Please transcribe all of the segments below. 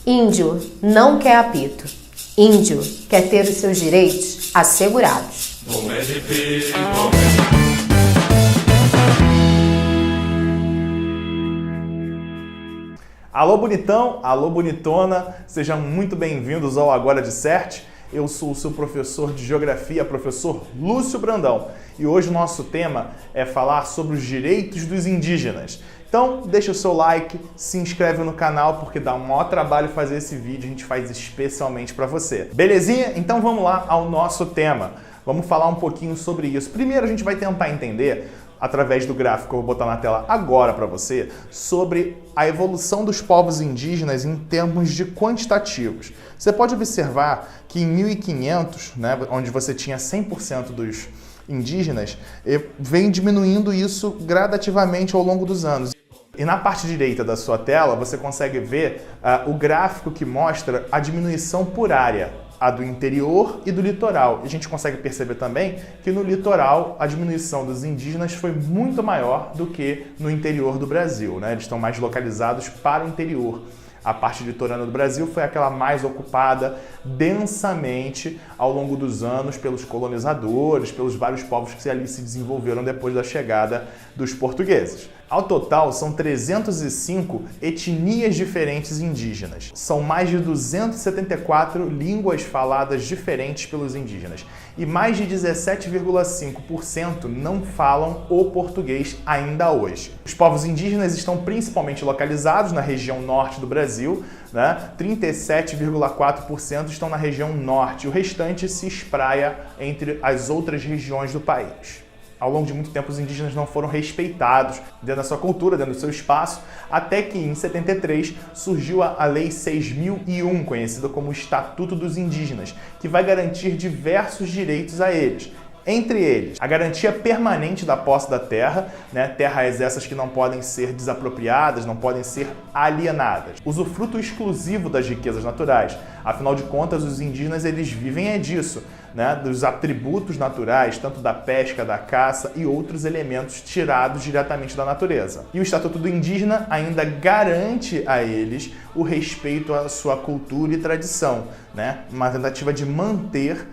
Índio não quer apito. Índio quer ter os seus direitos assegurados. Alô bonitão, alô bonitona, sejam muito bem-vindos ao Agora Disserte. Eu sou o seu professor de Geografia, professor Lúcio Brandão, e hoje o nosso tema é falar sobre os direitos dos indígenas. Então, deixa o seu like, se inscreve no canal, porque dá um maior trabalho fazer esse vídeo, a gente faz especialmente para você. Belezinha? Então vamos lá ao nosso tema. Vamos falar um pouquinho sobre isso. Primeiro a gente vai tentar entender, através do gráfico que eu vou botar na tela agora para você, sobre a evolução dos povos indígenas em termos de quantitativos. Você pode observar que em 1500, onde você tinha 100% dos indígenas, vem diminuindo isso gradativamente ao longo dos anos. E na parte direita da sua tela você consegue ver o gráfico que mostra a diminuição por área, a do interior e do litoral. E a gente consegue perceber também que no litoral a diminuição dos indígenas foi muito maior do que no interior do Brasil, Eles estão mais localizados para o interior. A parte litorânea do Brasil foi aquela mais ocupada densamente ao longo dos anos pelos colonizadores, pelos vários povos que ali se desenvolveram depois da chegada dos portugueses. Ao total, são 305 etnias diferentes indígenas. São mais de 274 línguas faladas diferentes pelos indígenas. E mais de 17,5% não falam o português ainda hoje. Os povos indígenas estão principalmente localizados na região norte do Brasil, 37,4% estão na região norte. O restante se espraia entre as outras regiões do país. Ao longo de muito tempo, os indígenas não foram respeitados dentro da sua cultura, dentro do seu espaço, até que em 73 surgiu a Lei 6.001, conhecida como Estatuto dos Indígenas, que vai garantir diversos direitos a eles. Entre eles, a garantia permanente da posse da terra, terras essas que não podem ser desapropriadas, não podem ser alienadas. Usufruto exclusivo das riquezas naturais. Afinal de contas, os indígenas eles vivem disso, dos atributos naturais, tanto da pesca, da caça e outros elementos tirados diretamente da natureza. E o Estatuto do Indígena ainda garante a eles o respeito à sua cultura e tradição, uma tentativa de manter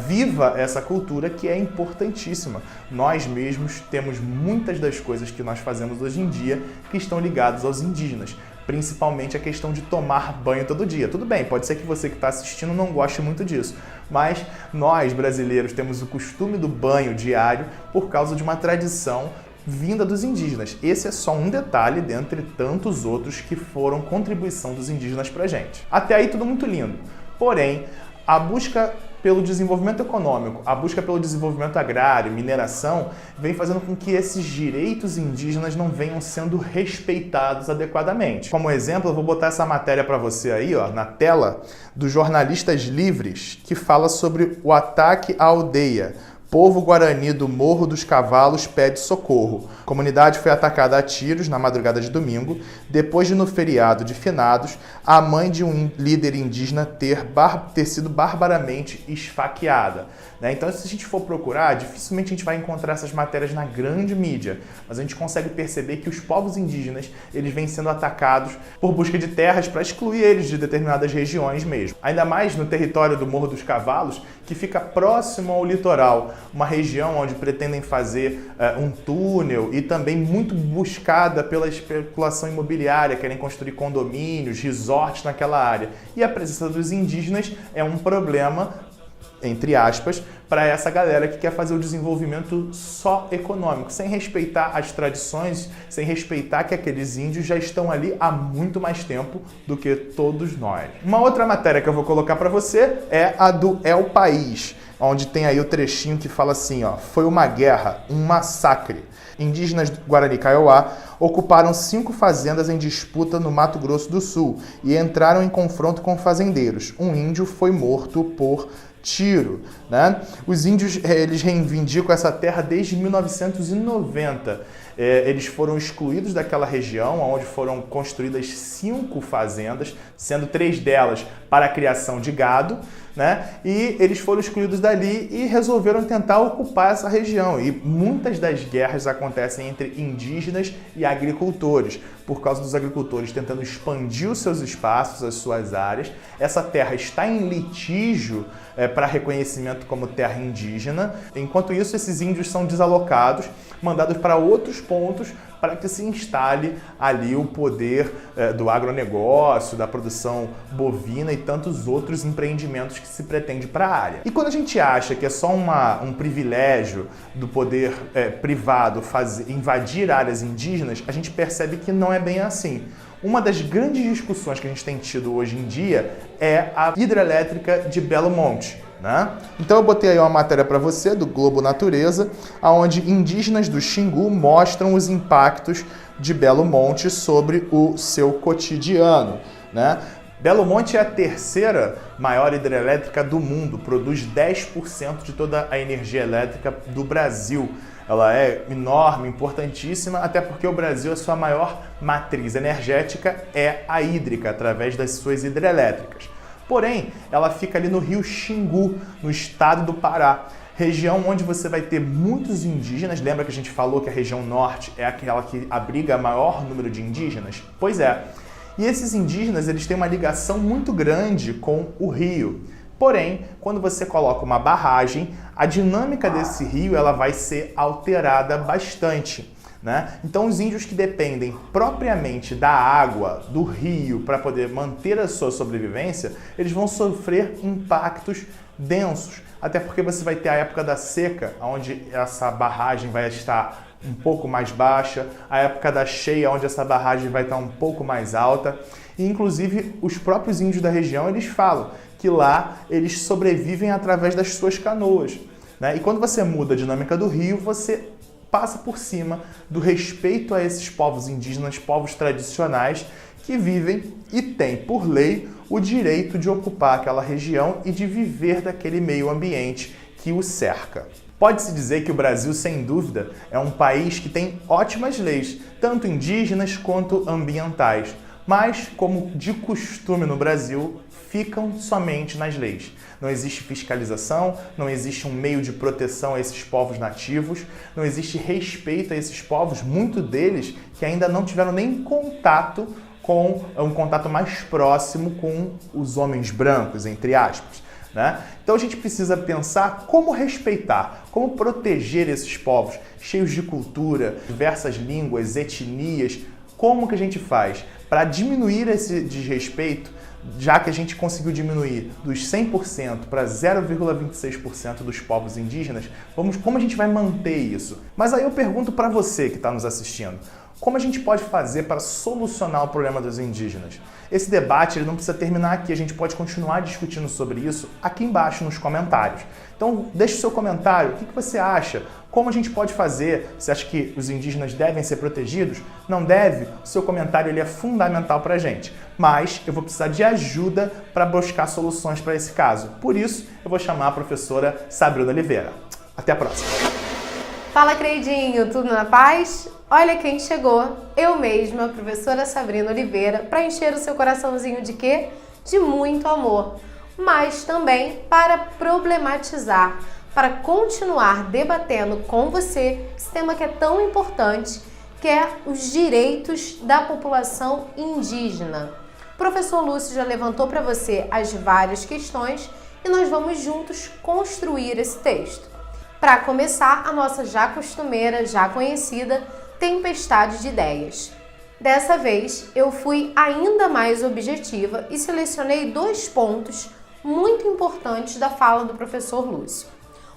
viva essa cultura que é importantíssima. Nós mesmos temos muitas das coisas que nós fazemos hoje em dia que estão ligadas aos indígenas, principalmente a questão de tomar banho todo dia. Tudo bem, pode ser que você que está assistindo não goste muito disso, mas nós brasileiros temos o costume do banho diário por causa de uma tradição vinda dos indígenas. Esse é só um detalhe dentre tantos outros que foram contribuição dos indígenas para a gente. Até aí tudo muito lindo, porém a busca pelo desenvolvimento econômico, a busca pelo desenvolvimento agrário, mineração, vem fazendo com que esses direitos indígenas não venham sendo respeitados adequadamente. Como exemplo, eu vou botar essa matéria para você aí, na tela, do Jornalistas Livres, que fala sobre o ataque à aldeia. Povo Guarani do Morro dos Cavalos pede socorro. A comunidade foi atacada a tiros na madrugada de domingo, depois de no feriado de finados, a mãe de um líder indígena ter sido barbaramente esfaqueada. Então, se a gente for procurar, dificilmente a gente vai encontrar essas matérias na grande mídia, mas a gente consegue perceber que os povos indígenas eles vêm sendo atacados por busca de terras para excluir eles de determinadas regiões mesmo. Ainda mais no território do Morro dos Cavalos, que fica próximo ao litoral, uma região onde pretendem fazer um túnel e também muito buscada pela especulação imobiliária, querem construir condomínios, resorts naquela área. E a presença dos indígenas é um problema, entre aspas, para essa galera que quer fazer o desenvolvimento só econômico, sem respeitar as tradições, sem respeitar que aqueles índios já estão ali há muito mais tempo do que todos nós. Uma outra matéria que eu vou colocar para você é a do El País, onde tem aí o trechinho que fala assim, foi uma guerra, um massacre. Indígenas do Guarani Kaiowá ocuparam 5 fazendas em disputa no Mato Grosso do Sul e entraram em confronto com fazendeiros. Um índio foi morto por tiro. Os índios eles reivindicam essa terra desde 1990. Eles foram excluídos daquela região, onde foram construídas 5 fazendas, sendo 3 delas para a criação de gado, E eles foram excluídos dali e resolveram tentar ocupar essa região. E muitas das guerras acontecem entre indígenas e agricultores, por causa dos agricultores tentando expandir os seus espaços, as suas áreas. Essa terra está em litígio para reconhecimento como terra indígena. Enquanto isso, esses índios são desalocados, mandados para outros pontos para que se instale ali o poder do agronegócio, da produção bovina e tantos outros empreendimentos que se pretende para a área. E quando a gente acha que é só um privilégio do poder privado invadir áreas indígenas, a gente percebe que não é bem assim. Uma das grandes discussões que a gente tem tido hoje em dia é a hidrelétrica de Belo Monte, né? Então eu botei aí uma matéria para você do Globo Natureza, onde indígenas do Xingu mostram os impactos de Belo Monte sobre o seu cotidiano, né? Belo Monte é a terceira maior hidrelétrica do mundo, produz 10% de toda a energia elétrica do Brasil. Ela é enorme, importantíssima, até porque o Brasil, a sua maior matriz energética é a hídrica, através das suas hidrelétricas. Porém, ela fica ali no rio Xingu, no estado do Pará, região onde você vai ter muitos indígenas. Lembra que a gente falou que a região norte é aquela que abriga maior número de indígenas? Pois é. E esses indígenas, eles têm uma ligação muito grande com o rio. Porém, quando você coloca uma barragem, a dinâmica desse rio ela vai ser alterada bastante, né? Então, os índios que dependem propriamente da água, do rio, para poder manter a sua sobrevivência, eles vão sofrer impactos densos. Até porque você vai ter a época da seca, onde essa barragem vai estar um pouco mais baixa, a época da cheia, onde essa barragem vai estar um pouco mais alta. E, inclusive, os próprios índios da região, eles falam que lá eles sobrevivem através das suas canoas, né? E quando você muda a dinâmica do rio, você passa por cima do respeito a esses povos indígenas, povos tradicionais, que vivem e têm, por lei, o direito de ocupar aquela região e de viver daquele meio ambiente que o cerca. Pode-se dizer que o Brasil, sem dúvida, é um país que tem ótimas leis, tanto indígenas quanto ambientais, mas, como de costume no Brasil, ficam somente nas leis. Não existe fiscalização, não existe um meio de proteção a esses povos nativos, não existe respeito a esses povos, muitos deles que ainda não tiveram nem contato com um contato mais próximo com os homens brancos, entre aspas, né? Então a gente precisa pensar como respeitar, como proteger esses povos cheios de cultura, diversas línguas, etnias. Como que a gente faz para diminuir esse desrespeito, já que a gente conseguiu diminuir dos 100% para 0,26% dos povos indígenas? Como a gente vai manter isso? Mas aí eu pergunto para você que está nos assistindo, como a gente pode fazer para solucionar o problema dos indígenas? Esse debate ele não precisa terminar aqui, a gente pode continuar discutindo sobre isso aqui embaixo nos comentários. Então deixe o seu comentário, o que você acha? Como a gente pode fazer? Você acha que os indígenas devem ser protegidos? Não deve? O seu comentário ele é fundamental para a gente. Mas eu vou precisar de ajuda para buscar soluções para esse caso. Por isso, eu vou chamar a professora Sabrina Oliveira. Até a próxima! Fala, queridinho! Tudo na paz? Olha quem chegou! Eu mesma, a professora Sabrina Oliveira, para encher o seu coraçãozinho de quê? De muito amor. Mas também para problematizar, para continuar debatendo com você esse tema que é tão importante, que é os direitos da população indígena. O professor Lúcio já levantou para você as várias questões e nós vamos juntos construir esse texto. Para começar, a nossa já costumeira, já conhecida, tempestade de ideias. Dessa vez, eu fui ainda mais objetiva e selecionei 2 pontos muito importantes da fala do professor Lúcio.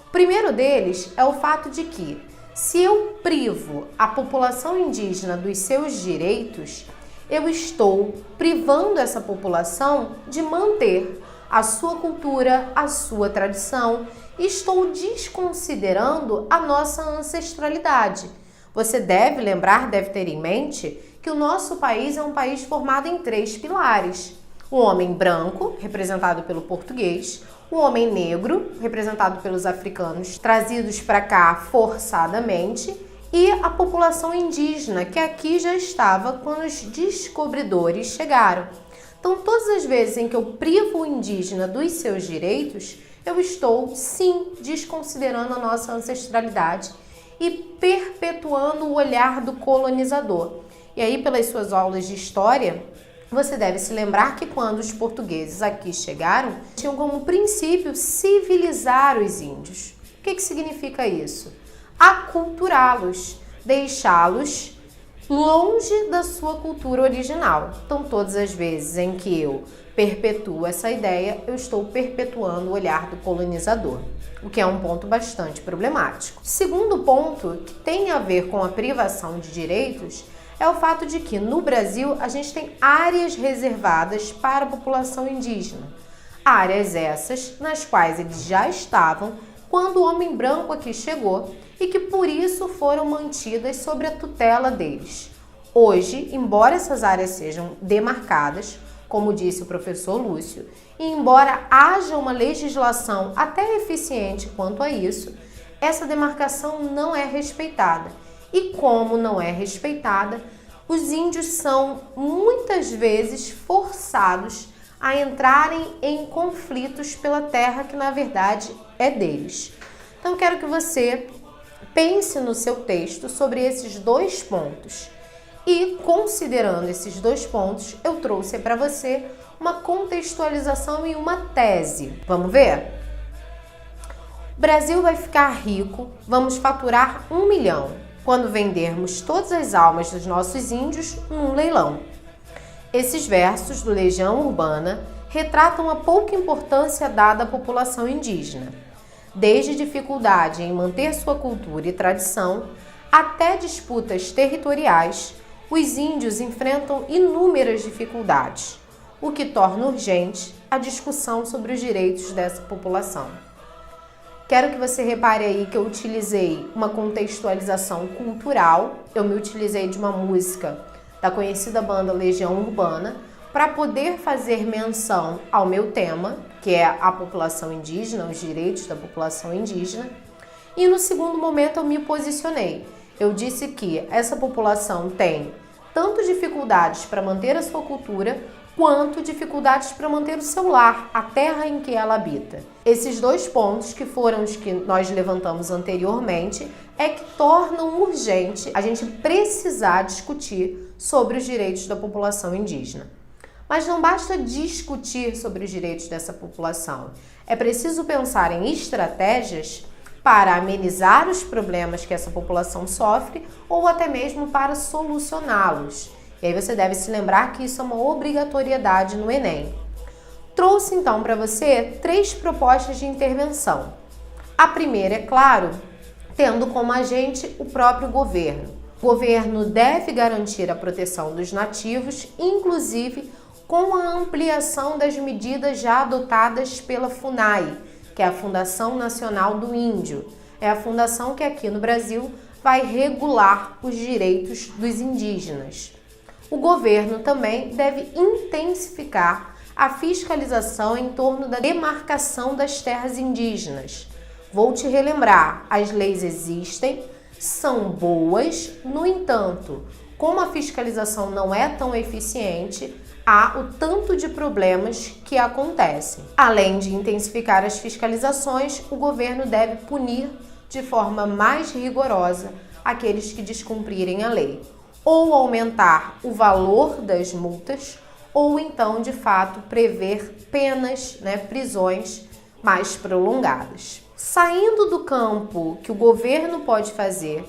O primeiro deles é o fato de que, se eu privo a população indígena dos seus direitos, eu estou privando essa população de manter a sua cultura, a sua tradição, e estou desconsiderando a nossa ancestralidade. Você deve lembrar, deve ter em mente, que o nosso país é um país formado em 3 pilares. O homem branco, representado pelo português, o homem negro, representado pelos africanos trazidos para cá forçadamente, e a população indígena, que aqui já estava quando os descobridores chegaram. Então, todas as vezes em que eu privo o indígena dos seus direitos, eu estou, sim, desconsiderando a nossa ancestralidade e perpetuando o olhar do colonizador. E aí, pelas suas aulas de história, você deve se lembrar que quando os portugueses aqui chegaram, tinham como princípio civilizar os índios. O que significa isso? Aculturá-los, deixá-los longe da sua cultura original. Então, todas as vezes em que eu perpetuo essa ideia, eu estou perpetuando o olhar do colonizador, o que é um ponto bastante problemático. Segundo ponto, que tem a ver com a privação de direitos, é o fato de que no Brasil a gente tem áreas reservadas para a população indígena. Áreas essas nas quais eles já estavam quando o homem branco aqui chegou e que por isso foram mantidas sob a tutela deles. Hoje, embora essas áreas sejam demarcadas, como disse o professor Lúcio, e embora haja uma legislação até eficiente quanto a isso, essa demarcação não é respeitada. E como não é respeitada, os índios são muitas vezes forçados a entrarem em conflitos pela terra que na verdade é deles. Então quero que você pense no seu texto sobre esses dois pontos. E considerando esses dois pontos, eu trouxe para você uma contextualização e uma tese. Vamos ver? O Brasil vai ficar rico, vamos faturar 1 milhão quando vendermos todas as almas dos nossos índios num leilão. Esses versos do Legião Urbana retratam a pouca importância dada à população indígena, desde dificuldade em manter sua cultura e tradição até disputas territoriais. Os índios enfrentam inúmeras dificuldades, o que torna urgente a discussão sobre os direitos dessa população. Quero que você repare aí que eu utilizei uma contextualização cultural, eu me utilizei de uma música da conhecida banda Legião Urbana para poder fazer menção ao meu tema, que é a população indígena, os direitos da população indígena. E no segundo momento eu me posicionei. Eu disse que essa população tem tanto dificuldades para manter a sua cultura, quanto dificuldades para manter o seu lar, a terra em que ela habita. Esses dois pontos, que foram os que nós levantamos anteriormente, é que tornam urgente a gente precisar discutir sobre os direitos da população indígena. Mas não basta discutir sobre os direitos dessa população. É preciso pensar em estratégias para amenizar os problemas que essa população sofre ou até mesmo para solucioná-los. E aí você deve se lembrar que isso é uma obrigatoriedade no Enem. Trouxe então para você 3 propostas de intervenção. A primeira, é claro, tendo como agente o próprio governo. O governo deve garantir a proteção dos nativos, inclusive com a ampliação das medidas já adotadas pela FUNAI, que é a Fundação Nacional do Índio. É a fundação que aqui no Brasil vai regular os direitos dos indígenas. O governo também deve intensificar a fiscalização em torno da demarcação das terras indígenas. Vou te relembrar, as leis existem, são boas, no entanto, como a fiscalização não é tão eficiente, há o tanto de problemas que acontecem. Além de intensificar as fiscalizações, o governo deve punir de forma mais rigorosa aqueles que descumprirem a lei, ou aumentar o valor das multas, ou então, de fato, prever penas, prisões mais prolongadas. Saindo do campo que o governo pode fazer,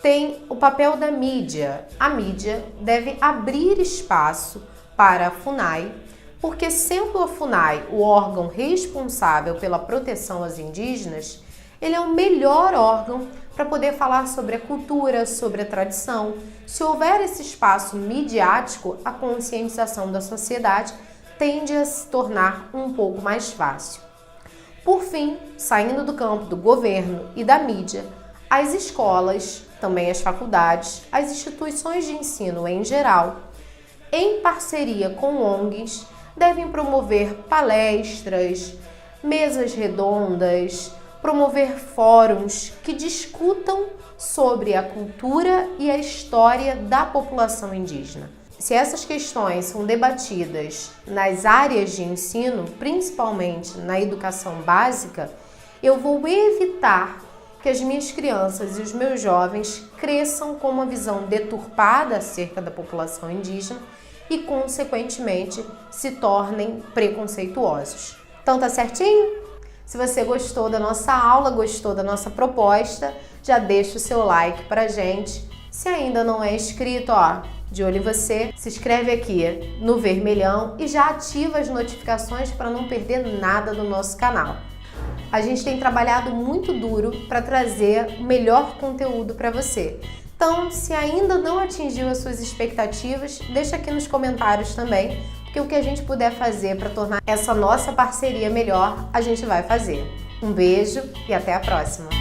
tem o papel da mídia. A mídia deve abrir espaço para a FUNAI, porque sendo a FUNAI o órgão responsável pela proteção aos indígenas, ele é o melhor órgão para poder falar sobre a cultura, sobre a tradição. Se houver esse espaço midiático, a conscientização da sociedade tende a se tornar um pouco mais fácil. Por fim, saindo do campo do governo e da mídia, as escolas, também as faculdades, as instituições de ensino em geral, em parceria com ONGs, devem promover palestras, mesas redondas, promover fóruns que discutam sobre a cultura e a história da população indígena. Se essas questões são debatidas nas áreas de ensino, principalmente na educação básica, eu vou evitar que as minhas crianças e os meus jovens cresçam com uma visão deturpada acerca da população indígena e, consequentemente, se tornem preconceituosos. Então tá certinho? Se você gostou da nossa aula, gostou da nossa proposta, já deixa o seu like pra gente. Se ainda não é inscrito, de olho em você, se inscreve aqui no vermelhão e já ativa as notificações para não perder nada do nosso canal. A gente tem trabalhado muito duro para trazer o melhor conteúdo para você. Então, se ainda não atingiu as suas expectativas, deixa aqui nos comentários também, porque o que a gente puder fazer para tornar essa nossa parceria melhor, a gente vai fazer. Um beijo e até a próxima!